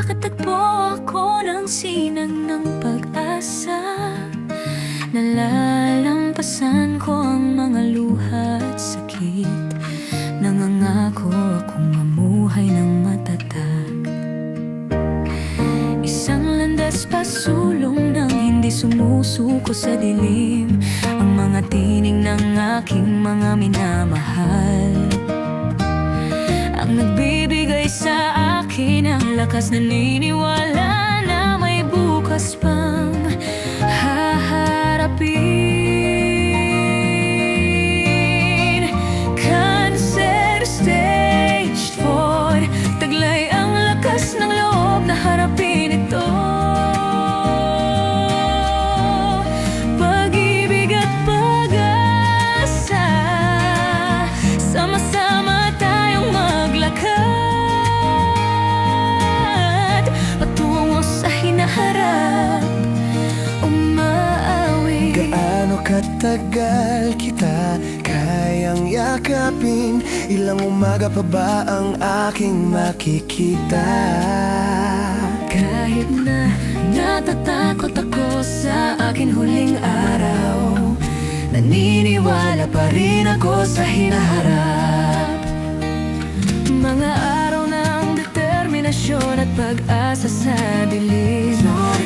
nakatagpo ako ng sinag ng pag-asa. Nalalampasan ko ang mga luha at sakit. Nangangako akong mamuhay ng matatag. Isang landas pasulong nang hindi sumusuko sa dilim. Ang mga tining ng aking mga minamahal, ang nagbibigay sa akin ang lakas, naniniwala na may bukas pang haharapin. Cancer stage 4, taglay ang lakas ng loob na harapin ito. Pag-ibig at pag-asa, sama-sama tayong maglakad patungo sa hinaharap. Gaano katagal kita kayang yakapin? Ilang umaga pa ba ang aking makikita? Kahit na natatakot ako sa aking huling araw, naniniwala pa rin ako sa hinaharap. Mga araw ng determinasyon at pag-asa sa dilim.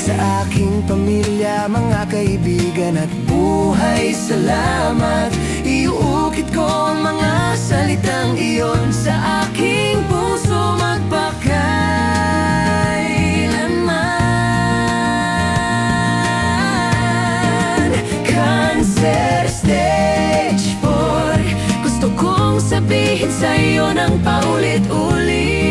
Sa aking pamilya, mga kaibigan at buhay, salamat. Iuukit ko ang mga salitang iyon sa aking puso magpakailanman. Cancer stage 4, gusto kong sabihin sa'yo ng paulit-ulit.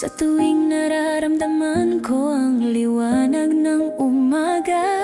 Sa tuwing nararamdaman ko ang liwanag ng umaga,